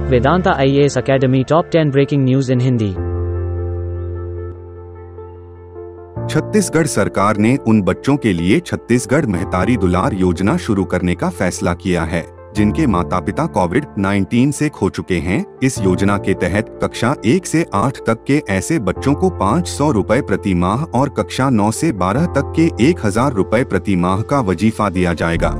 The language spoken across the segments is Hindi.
Vedanta IAS Academy Top 10 Breaking News in Hindi। Chhattisgarh सरकार ने उन बच्चों के लिए छत्तीसगढ़ महतारी दुलार योजना शुरू करने का फैसला किया है जिनके माता पिता कोविड-19 से खो चुके हैं। इस योजना के तहत कक्षा 1 से 8 तक के ऐसे बच्चों को 500 रुपए प्रति माह और कक्षा 9 से 12 तक के 1000 रुपए प्रति माह का वजीफा दिया जाएगा।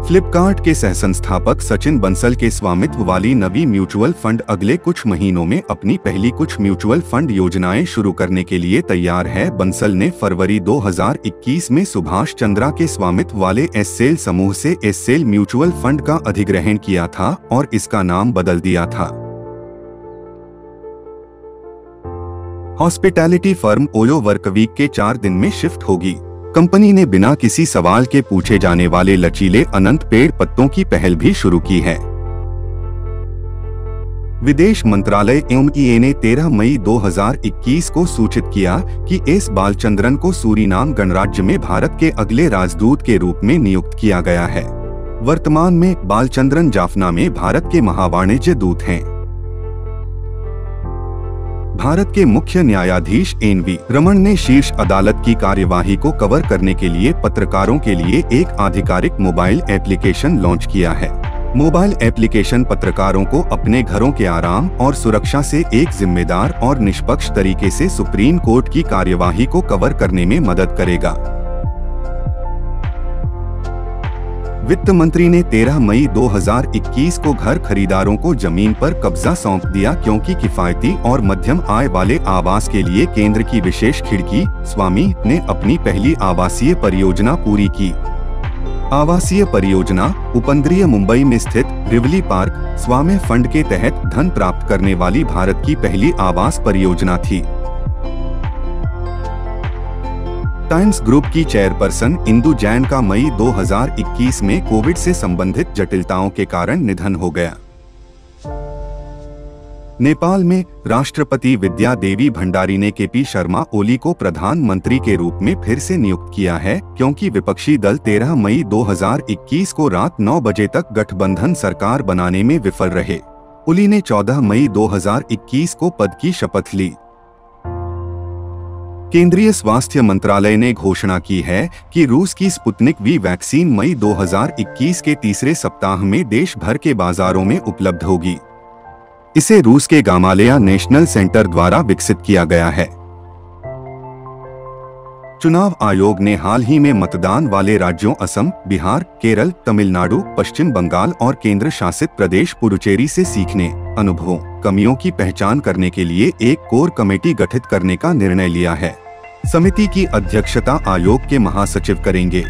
फ्लिपकार्ट के सहसंस्थापक सचिन बंसल के स्वामित्व वाली नवी म्यूचुअल फंड अगले कुछ महीनों में अपनी पहली कुछ म्यूचुअल फंड योजनाएं शुरू करने के लिए तैयार है। बंसल ने फरवरी 2021 में सुभाष चंद्रा के स्वामित्व वाले एससेल समूह से एससेल म्यूचुअल फंड का अधिग्रहण किया था और इसका नाम बदल दिया था। हॉस्पिटैलिटी फर्म ओयो वर्कवीक के 4 दिन में शिफ्ट होगी। कंपनी ने बिना किसी सवाल के पूछे जाने वाले लचीले अनंत पेड़ पत्तों की पहल भी शुरू की है। विदेश मंत्रालय एमईए ने 13 मई 2021 को सूचित किया कि एस बालचंद्रन को सूरीनाम गणराज्य में भारत के अगले राजदूत के रूप में नियुक्त किया गया है। वर्तमान में बालचंद्रन जाफना में भारत के महावाणिज्य दूत हैं। भारत के मुख्य न्यायाधीश एनवी रमन ने शीर्ष अदालत की कार्यवाही को कवर करने के लिए पत्रकारों के लिए एक आधिकारिक मोबाइल एप्लीकेशन लॉन्च किया है। मोबाइल एप्लीकेशन पत्रकारों को अपने घरों के आराम और सुरक्षा से एक जिम्मेदार और निष्पक्ष तरीके से सुप्रीम कोर्ट की कार्यवाही को कवर करने में मदद करेगा। वित्त मंत्री ने 13 मई 2021 को घर खरीदारों को जमीन पर कब्जा सौंप दिया क्योंकि किफायती और मध्यम आय वाले आवास के लिए केंद्र की विशेष खिड़की स्वामी ने अपनी पहली आवासीय परियोजना पूरी की। आवासीय परियोजना उपनगरीय मुंबई में स्थित रिवली पार्क स्वामी फंड के तहत धन प्राप्त करने वाली भारत की पहली आवास परियोजना थी। टाइम्स ग्रुप की चेयरपर्सन इंदु जैन का मई 2021 में कोविड से संबंधित जटिलताओं के कारण निधन हो गया। नेपाल में राष्ट्रपति विद्या देवी भंडारी ने केपी शर्मा ओली को प्रधानमंत्री के रूप में फिर से नियुक्त किया है क्योंकि विपक्षी दल 13 मई 2021 को रात 9 बजे तक गठबंधन सरकार बनाने में विफल रहे। ओली ने 14 मई 2021 को पद की शपथ ली। केंद्रीय स्वास्थ्य मंत्रालय ने घोषणा की है कि रूस की स्पुतनिक वी वैक्सीन मई 2021 के तीसरे सप्ताह में देश भर के बाजारों में उपलब्ध होगी। इसे रूस के गामालेया नेशनल सेंटर द्वारा विकसित किया गया है। चुनाव आयोग ने हाल ही में मतदान वाले राज्यों असम, बिहार, केरल, तमिलनाडु, पश्चिम बंगाल और केंद्र शासित प्रदेश पुडुचेरी से सीखने, अनुभवों, कमियों की पहचान करने के लिए एक कोर कमेटी गठित करने का निर्णय लिया है। समिति की अध्यक्षता आयोग के महासचिव करेंगे।